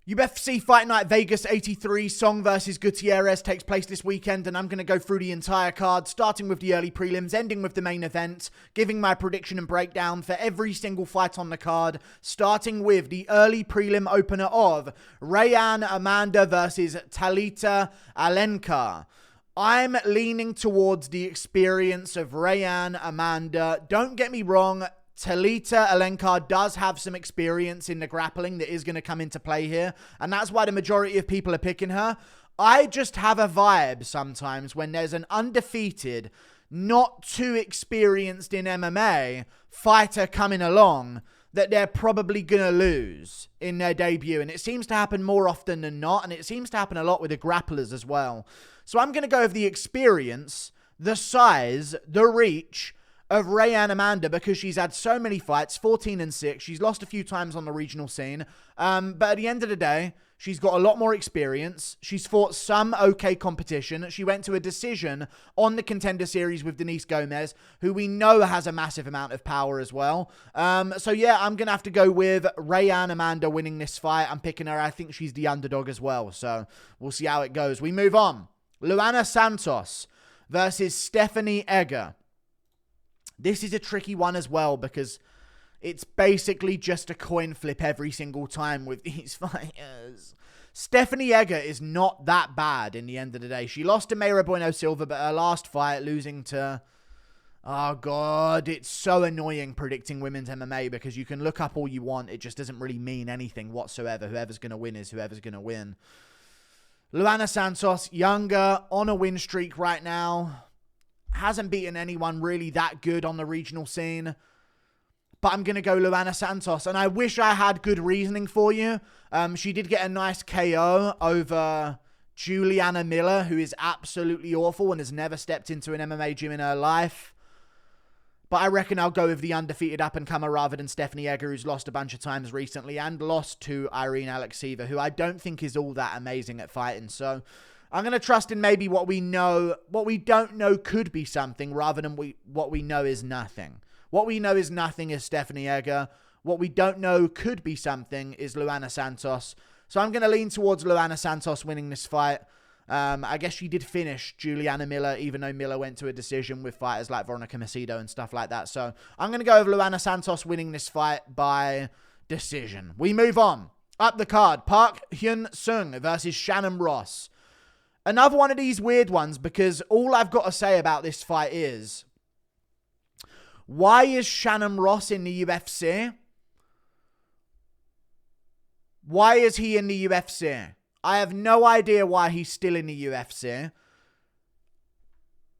UFC Fight Night Vegas 83, Song versus Gutierrez takes place this weekend, and I'm going to go through the entire card, starting with the early prelims, ending with the main event, giving my prediction and breakdown for every single fight on the card, starting with the early prelim opener of Rayanne Amanda versus Talita Alencar. I'm leaning towards the experience of Rayanne Amanda. Don't get me wrong, Talita Alencar does have some experience in the grappling that is going to come into play here, and that's why the majority of people are picking her. I just have a vibe sometimes when there's an undefeated, not too experienced in MMA fighter coming along that they're probably going to lose in their debut, and it seems to happen more often than not, and it seems to happen a lot with the grapplers as well. So I'm going to go with the experience, the size, the reach of Rayanne Amanda, because she's had so many fights, 14-6. She's lost a few times on the regional scene. But at the end of the day, she's got a lot more experience. She's fought some okay competition. She went to a decision on the Contender Series with Denise Gomez, who we know has a massive amount of power as well. So yeah, I'm going to have to go with Rayanne Amanda winning this fight. I'm picking her. I think she's the underdog as well. So we'll see how it goes. We move on. Luana Santos versus Stephanie Egger. This is a tricky one as well, because it's basically just a coin flip every single time with these fighters. Stephanie Egger is not that bad in the end of the day. She lost to Mayra Bueno Silva, but her last fight, losing to... Oh, God, it's so annoying predicting women's MMA, because you can look up all you want. It just doesn't really mean anything whatsoever. Whoever's going to win is whoever's going to win. Luana Santos, younger, on a win streak right now. Hasn't beaten anyone really that good on the regional scene. But I'm going to go Luana Santos. And I wish I had good reasoning for you. She did get a nice KO over Juliana Miller, who is absolutely awful and has never stepped into an MMA gym in her life. But I reckon I'll go with the undefeated up-and-comer rather than Stephanie Egger, who's lost a bunch of times recently and lost to Irene Alekseeva, who I don't think is all that amazing at fighting. So I'm going to trust in maybe what we know. What we don't know could be something rather than what we know is nothing. What we know is nothing is Stephanie Egger. What we don't know could be something is Luana Santos. So I'm going to lean towards Luana Santos winning this fight. I guess she did finish Juliana Miller, even though Miller went to a decision with fighters like Veronica Macedo and stuff like that. So I'm going to go with Luana Santos winning this fight by decision. We move on. Up the card, Park Hyun-Sung versus Shannon Ross. Another one of these weird ones, because all I've got to say about this fight is, why is Shannon Ross in the UFC? Why is he in the UFC? I have no idea why he's still in the UFC.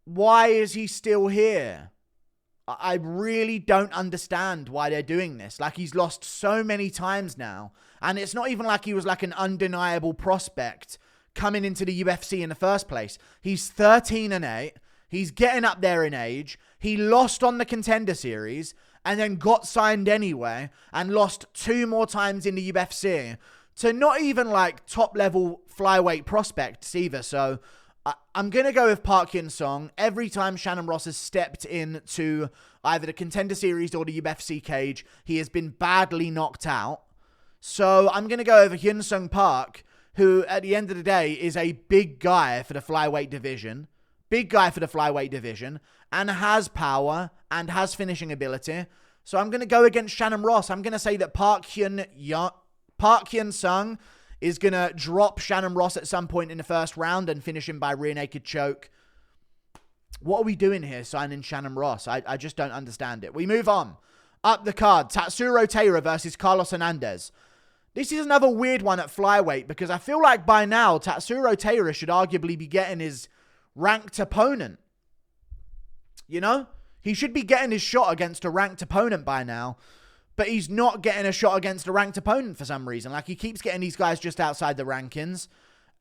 Why is he still here? I really don't understand why they're doing this. Like, he's lost so many times now. And it's not even like he was like an undeniable prospect coming into the UFC in the first place. He's 13-8. He's getting up there in age. He lost on the Contender Series and then got signed anyway and lost 2 more times in the UFC to not even like top level flyweight prospects either. So I'm going to go with Park Hyun-Sung. Every time Shannon Ross has stepped into either the Contender Series or the UFC cage, he has been badly knocked out. So I'm going to go over Hyun-Sung Park, who at the end of the day is a big guy for the flyweight division. Big guy for the flyweight division. And has power and has finishing ability. So I'm going to go against Shannon Ross. I'm going to say that Park Hyun-Sung is going to drop Shannon Ross at some point in the first round and finish him by rear naked choke. What are we doing here signing Shannon Ross? I just don't understand it. We move on. Up the card, Tatsuro Taira versus Carlos Hernandez. This is another weird one at flyweight, because I feel like by now Tatsuro Taira should arguably be getting his ranked opponent. You know? He should be getting his shot against a ranked opponent by now. But he's not getting a shot against a ranked opponent for some reason. Like, he keeps getting these guys just outside the rankings.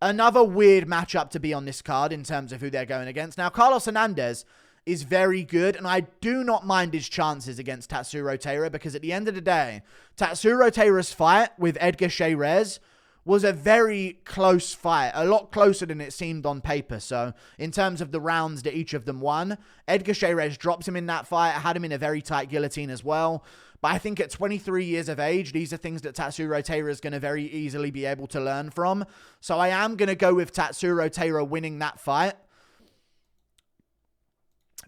Another weird matchup to be on this card in terms of who they're going against. Now, Carlos Hernandez is very good, and I do not mind his chances against Tatsuro Taira, because at the end of the day, Tatsuro Taira's fight with Edgar Chairez was a very close fight, a lot closer than it seemed on paper. So in terms of the rounds that each of them won, Edgar Chairez dropped him in that fight, had him in a very tight guillotine as well. But I think at 23 years of age, these are things that Tatsuro Taira is going to very easily be able to learn from. So I am going to go with Tatsuro Taira winning that fight.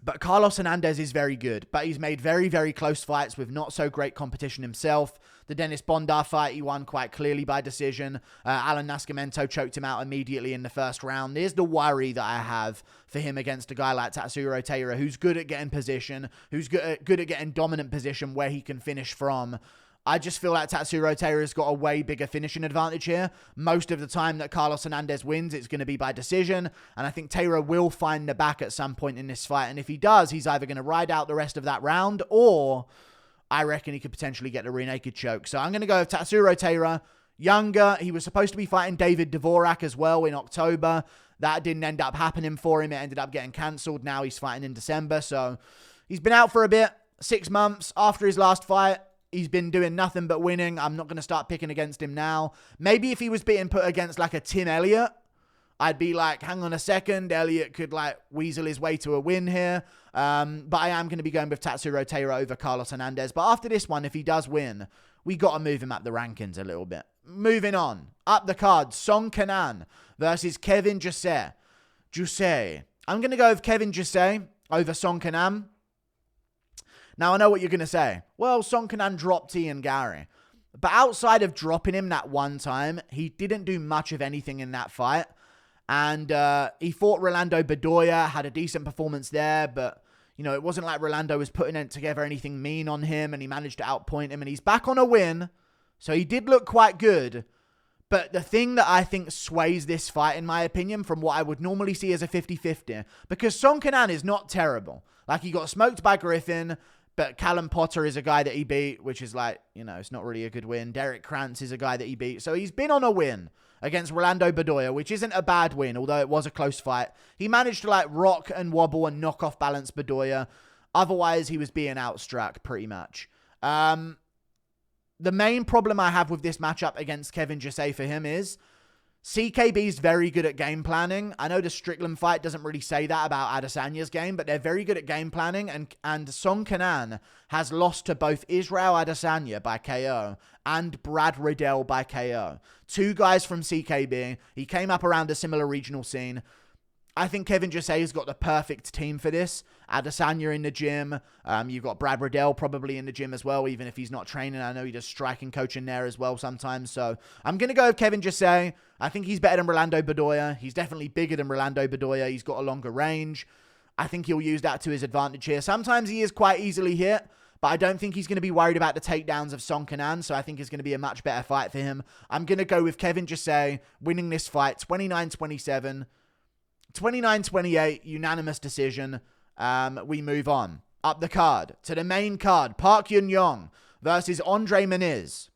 But Carlos Hernandez is very good, but he's made very, very close fights with not so great competition himself. The Dennis Bondar fight, he won quite clearly by decision. Allan Nascimento choked him out immediately in the first round. There's the worry that I have for him against a guy like Tatsuro Taira, who's good at getting position, who's good at getting dominant position where he can finish from. I just feel like Tatsuro Taira's got a way bigger finishing advantage here. Most of the time that Carlos Hernandez wins, it's going to be by decision. And I think Taira will find the back at some point in this fight. And if he does, he's either going to ride out the rest of that round, or I reckon he could potentially get a rear naked choke. So I'm going to go with Tatsuro Taira. Younger, he was supposed to be fighting David Dvorak as well in October. That didn't end up happening for him. It ended up getting cancelled. Now he's fighting in December. So he's been out for a bit, 6 months after his last fight. He's been doing nothing but winning. I'm not going to start picking against him now. Maybe if he was being put against like a Tim Elliott, I'd be like, hang on a second. Elliott could like weasel his way to a win here. But I am going to be going with Tatsuro Taira over Carlos Hernandez. But after this one, if he does win, we got to move him up the rankings a little bit. Moving on. Up the card, Song Kenan versus Kevin Jousset. I'm going to go with Kevin Jousset over Song Kenan. Now, I know what you're going to say. Well, Song Kenan dropped Ian Gary. But outside of dropping him that one time, he didn't do much of anything in that fight. And he fought Rolando Bedoya, had a decent performance there. But, you know, it wasn't like Rolando was putting together anything mean on him. And he managed to outpoint him. And he's back on a win. So he did look quite good. But the thing that I think sways this fight, in my opinion, from what I would normally see as a 50-50, because Song Kenan is not terrible. Like, he got smoked by Griffin. But Callum Potter is a guy that he beat, which is like, you know, it's not really a good win. Derek Krantz is a guy that he beat. So he's been on a win against Rolando Bedoya, which isn't a bad win, although it was a close fight. He managed to like rock and wobble and knock off balance Bedoya. Otherwise, he was being outstruck pretty much. The main problem I have with this matchup against Kevin Jousset for him is CKB's very good at game planning. I know the Strickland fight doesn't really say that about Adesanya's game, but they're very good at game planning. And Song Kenan has lost to both Israel Adesanya by KO and Brad Riddell by KO. 2 guys from CKB. He came up around a similar regional scene. I think Kevin Jousset has got the perfect team for this. Adesanya in the gym. You've got Brad Riddell probably in the gym as well, even if he's not training. I know he does striking coaching there as well sometimes. So I'm going to go with Kevin Jousset. I think he's better than Rolando Bedoya. He's definitely bigger than Rolando Bedoya. He's got a longer range. I think he'll use that to his advantage here. Sometimes he is quite easily hit, but I don't think he's going to be worried about the takedowns of Song Kenan, so I think it's going to be a much better fight for him. I'm going to go with Kevin Jousset winning this fight 29-27. 29-28, unanimous decision. We move on. Up the card to the main card. Park Yun-Yong versus Andre Muniz.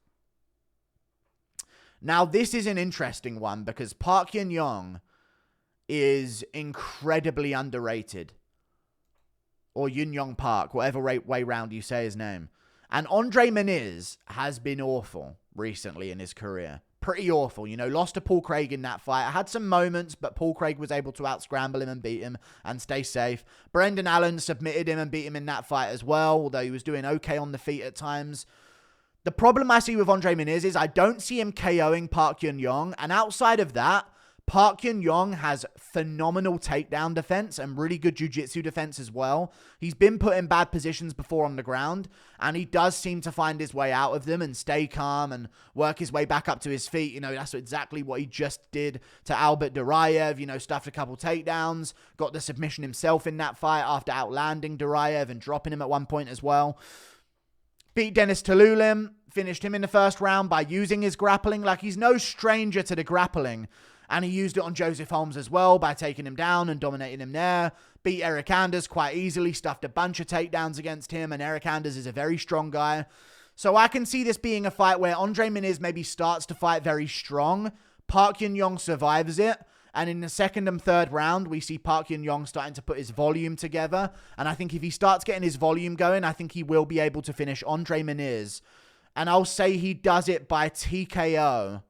Now, this is an interesting one because Park Yun-Yong is incredibly underrated. Or Yun-Yong Park, whatever way round you say his name. And Andre Muniz has been awful recently in his career. Pretty awful, you know, lost to Paul Craig in that fight. I had some moments, but Paul Craig was able to out-scramble him and beat him and stay safe. Brendan Allen submitted him and beat him in that fight as well, although he was doing okay on the feet at times. The problem I see with Andre Muniz is I don't see him KOing Park Yun-Yong, and outside of that, Park Yun-Yong has phenomenal takedown defense and really good jiu-jitsu defense as well. He's been put in bad positions before on the ground, and he does seem to find his way out of them and stay calm and work his way back up to his feet. You know, that's exactly what he just did to Albert Duraev, you know, stuffed a couple takedowns, got the submission himself in that fight after outlanding Duraev and dropping him at one point as well. Beat Dennis Tululim, finished him in the first round by using his grappling. Like, he's no stranger to the grappling. And he used it on Joseph Holmes as well by taking him down and dominating him there. Beat Eric Anders quite easily, stuffed a bunch of takedowns against him, and Eric Anders is a very strong guy. So I can see this being a fight where Andre Muniz maybe starts to fight very strong. Park Yun-Yong survives it. And in the second and third round, we see Park Yun-Yong starting to put his volume together. And I think if he starts getting his volume going, I think he will be able to finish Andre Muniz. And I'll say he does it by TKO.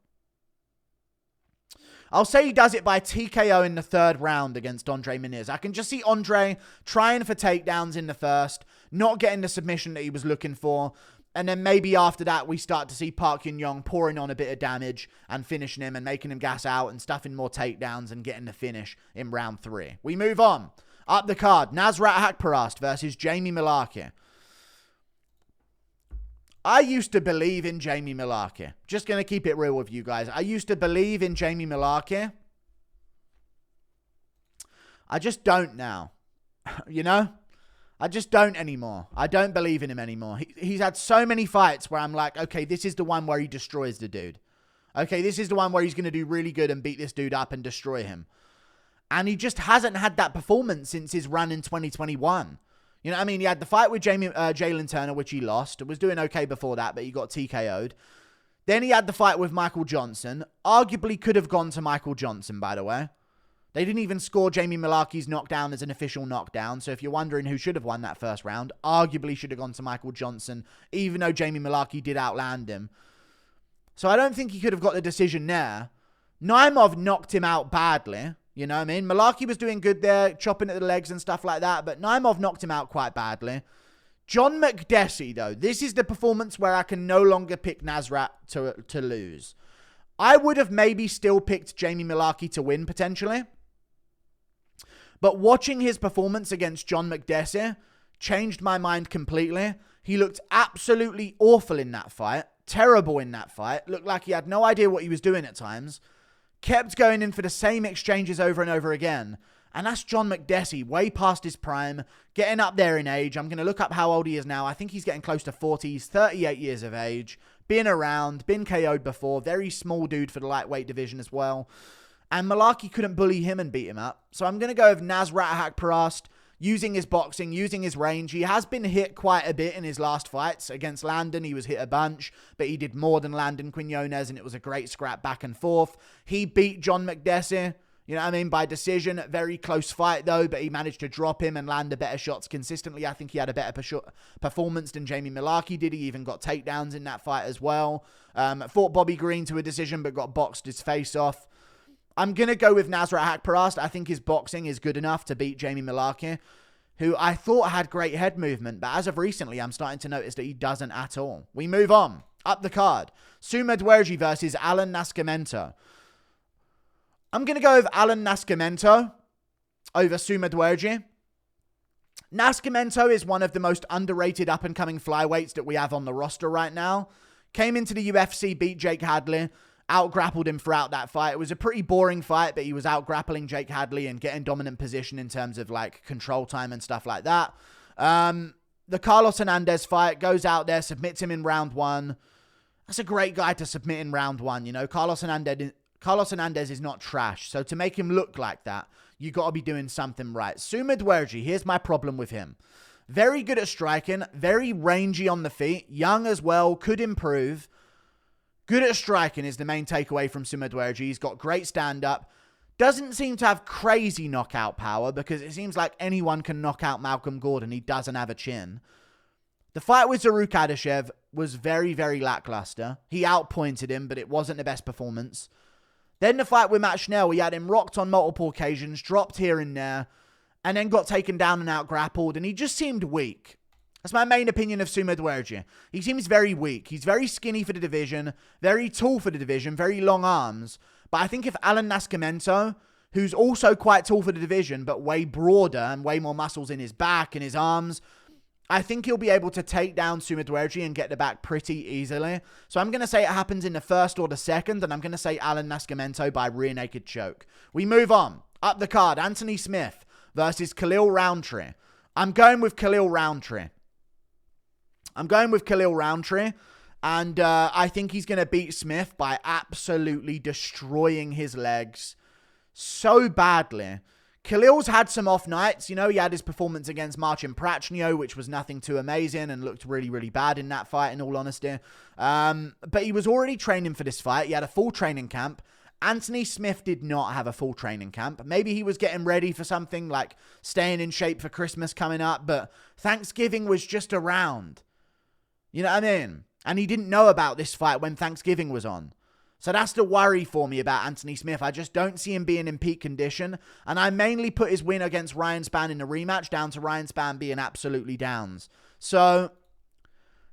I'll say he does it by TKO in the third round against Andre Muniz. I can just see Andre trying for takedowns in the first, not getting the submission that he was looking for. And then maybe after that, we start to see Park Hyung-Sung pouring on a bit of damage and finishing him and making him gas out and stuffing more takedowns and getting the finish in round 3. We move on. Up the card, Nasrat Haqparast versus Jamie Mullarkey. I used to believe in Jamie Mullarkey. Just going to keep it real with you guys. I used to believe in Jamie Mullarkey. I just don't now. You know? I just don't anymore. I don't believe in him anymore. He's had so many fights where I'm like, okay, this is the one where he destroys the dude. Okay, this is the one where he's going to do really good and beat this dude up and destroy him. And he just hasn't had that performance since his run in 2021. You know what I mean? He had the fight with Jalen Turner, which he lost. Was doing okay before that, but he got TKO'd. Then he had the fight with Michael Johnson. Arguably could have gone to Michael Johnson, by the way. They didn't even score Jamie Mullarkey's knockdown as an official knockdown. So if you're wondering who should have won that first round, arguably should have gone to Michael Johnson, even though Jamie Mullarkey did outland him. So I don't think he could have got the decision there. Naimov knocked him out badly. You know what I mean? Mullarkey was doing good there, chopping at the legs and stuff like that. But Naimov knocked him out quite badly. John Makdessi, though, this is the performance where I can no longer pick Nasrat to lose. I would have maybe still picked Jamie Mullarkey to win, potentially. But watching his performance against John Makdessi changed my mind completely. He looked absolutely awful in that fight. Terrible in that fight. Looked like he had no idea what he was doing at times. Kept going in for the same exchanges over and over again. And that's John Makdessi, way past his prime, getting up there in age. I'm going to look up how old he is now. I think he's getting close to 40. He's 38 years of age. Been around, been KO'd before. Very small dude for the lightweight division as well. And Mullarkey couldn't bully him and beat him up. So I'm going to go with Nasrat Haqparast, using his boxing, using his range. He has been hit quite a bit in his last fights. Against Landon, he was hit a bunch, but he did more than Landon Quinones, and it was a great scrap back and forth. He beat John Makdessi, you know what I mean, by decision. Very close fight, though, but he managed to drop him and land the better shots consistently. I think he had a better performance than Jamie Mullarkey did. He even got takedowns in that fight as well. Fought Bobby Green to a decision, but got boxed his face off. I'm going to go with Nasrat Haqparast. I think his boxing is good enough to beat Jamie Mullarkey, who I thought had great head movement, but as of recently, I'm starting to notice that he doesn't at all. We move on. Up the card. Mudaerji versus Allan Nascimento. I'm going to go with Allan Nascimento over Mudaerji. Nascimento is one of the most underrated up-and-coming flyweights that we have on the roster right now. Came into the UFC, beat Jake Hadley, out-grappled him throughout that fight. It was a pretty boring fight, but he was out-grappling Jake Hadley and getting dominant position in terms of like control time and stuff like that. The Carlos Hernandez fight, goes out there, submits him in round 1. That's a great guy to submit in round 1, you know. Carlos Hernandez is not trash, so to make him look like that, you got to be doing something right. Mudaerji, here's my problem with him. Very good at striking, very rangy on the feet, young as well, could improve. Good at striking is the main takeaway from Mudaerji. He's got great stand-up. Doesn't seem to have crazy knockout power because it seems like anyone can knock out Malcolm Gordon. He doesn't have a chin. The fight with Zaruk Adeshev was very, very lackluster. He outpointed him, but it wasn't the best performance. Then the fight with Matt Schnell, he had him rocked on multiple occasions, dropped here and there, and then got taken down and out-grappled, and he just seemed weak. That's my main opinion of Mudaerji. He seems very weak. He's very skinny for the division, very tall for the division, very long arms. But I think if Allan Nascimento, who's also quite tall for the division, but way broader and way more muscles in his back and his arms, I think he'll be able to take down Mudaerji and get the back pretty easily. So I'm going to say it happens in the first or the second, and I'm going to say Allan Nascimento by rear naked choke. We move on. Up the card, Anthony Smith versus Khalil Rountree. I'm going with Khalil Rountree. And I think he's going to beat Smith by absolutely destroying his legs so badly. Khalil's had some off nights. You know, he had his performance against Marcin Prachnio, which was nothing too amazing and looked really, really bad in that fight, in all honesty. But he was already training for this fight. He had a full training camp. Anthony Smith did not have a full training camp. Maybe he was getting ready for something like staying in shape for Christmas coming up, but Thanksgiving was just around. You know what I mean? And he didn't know about this fight when Thanksgiving was on. So that's the worry for me about Anthony Smith. I just don't see him being in peak condition. And I mainly put his win against Ryan Spann in the rematch down to Ryan Spann being absolutely downs. So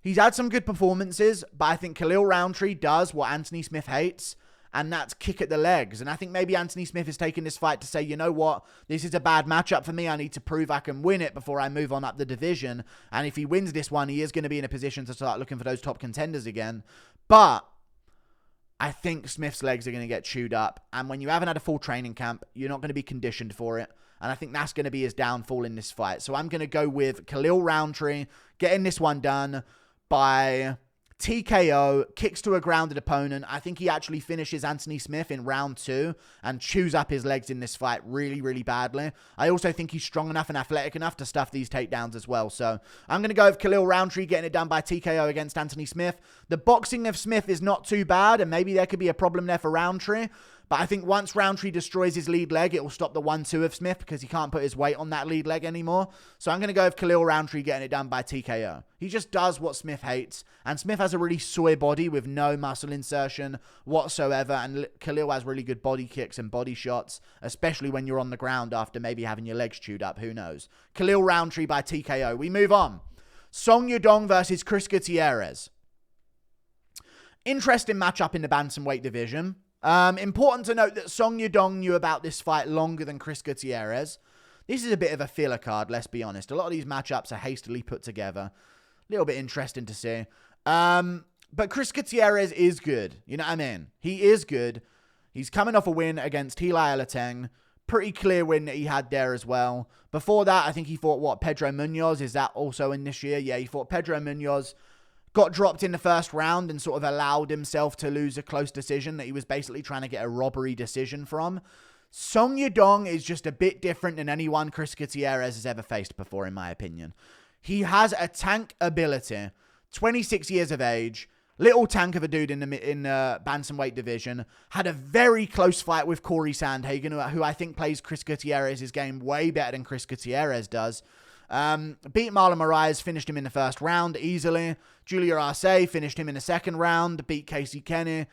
he's had some good performances, but I think Khalil Rountree does what Anthony Smith hates, and that's kick at the legs. And I think maybe Anthony Smith is taking this fight to say, you know what, this is a bad matchup for me. I need to prove I can win it before I move on up the division. And if he wins this one, he is going to be in a position to start looking for those top contenders again. But I think Smith's legs are going to get chewed up. And when you haven't had a full training camp, you're not going to be conditioned for it. And I think that's going to be his downfall in this fight. So I'm going to go with Khalil Rountree getting this one done by TKO, kicks to a grounded opponent. I think he actually finishes Anthony Smith in round 2 and chews up his legs in this fight really, really badly. I also think he's strong enough and athletic enough to stuff these takedowns as well. So I'm going to go with Khalil Rountree getting it done by TKO against Anthony Smith. The boxing of Smith is not too bad, and maybe there could be a problem there for Rountree. But I think once Rountree destroys his lead leg, it will stop the 1-2 of Smith because he can't put his weight on that lead leg anymore. So I'm going to go with Khalil Rountree getting it done by TKO. He just does what Smith hates. And Smith has a really soy body with no muscle insertion whatsoever. And Khalil has really good body kicks and body shots, especially when you're on the ground after maybe having your legs chewed up. Who knows? Khalil Rountree by TKO. We move on. Song Yadong versus Chris Gutierrez. Interesting matchup in the bantamweight division. Important to note that Song Yadong knew about this fight longer than Chris Gutierrez. This is a bit of a filler card, let's be honest. A lot of these matchups are hastily put together. A little bit interesting to see. But Chris Gutierrez is good. You know what I mean? He is good. He's coming off a win against Hila Elateng. Pretty clear win that he had there as well. Before that, I think he fought, Pedro Munoz? Is that also in this year? Yeah, he fought Pedro Munoz. Got dropped in the first round and sort of allowed himself to lose a close decision that he was basically trying to get a robbery decision from. Song Yadong is just a bit different than anyone Chris Gutierrez has ever faced before, in my opinion. He has a tank ability, 26 years of age, little tank of a dude in the bantamweight division, had a very close fight with Corey Sandhagen, who I think plays Chris Gutierrez's game way better than Chris Gutierrez does. Beat Marlon Moraes, finished him in the first round easily. Julia Arce finished him in the second round, beat Casey Kenny.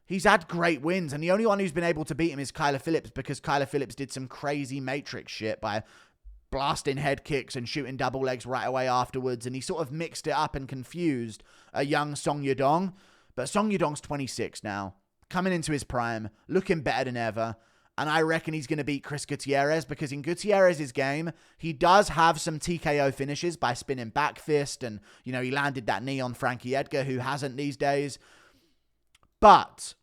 He's had great wins, and the only one who's been able to beat him is Kyler Phillips, because Kyler Phillips did some crazy Matrix shit by blasting head kicks and shooting double legs right away afterwards, and he sort of mixed it up and confused a young Song Yadong. But Song Yadong's 26 now, coming into his prime, looking better than ever. And I reckon he's going to beat Chris Gutierrez, because in Gutierrez's game, he does have some TKO finishes by spinning back fist. And, you know, he landed that knee on Frankie Edgar, who hasn't these days. But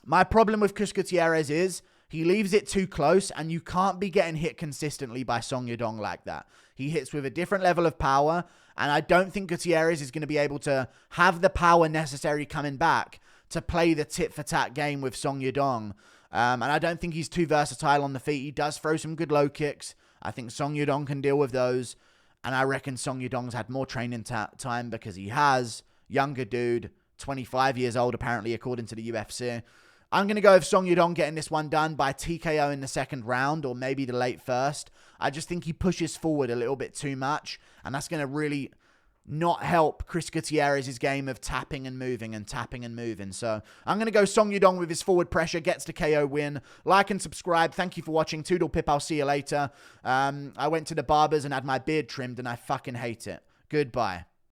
my problem with Chris Gutierrez is he leaves it too close, and you can't be getting hit consistently by Song Yadong like that. He hits with a different level of power, and I don't think Gutierrez is going to be able to have the power necessary coming back to play the tit-for-tat game with Song Yadong. And I don't think he's too versatile on the feet. He does throw some good low kicks. I think Song Yadong can deal with those. And I reckon Song Yadong's had more training time because he has. Younger dude, 25 years old apparently, according to the UFC. I'm going to go with Song Yadong getting this one done by TKO in the second round, or maybe the late first. I just think he pushes forward a little bit too much, and that's going to really not help Chris Gutierrez's game of tapping and moving and tapping and moving. So I'm going to go Song Yadong with his forward pressure, gets the KO win. Like and subscribe. Thank you for watching. Toodle Pip, I'll see you later. I went to the barbers and had my beard trimmed, and I fucking hate it. Goodbye.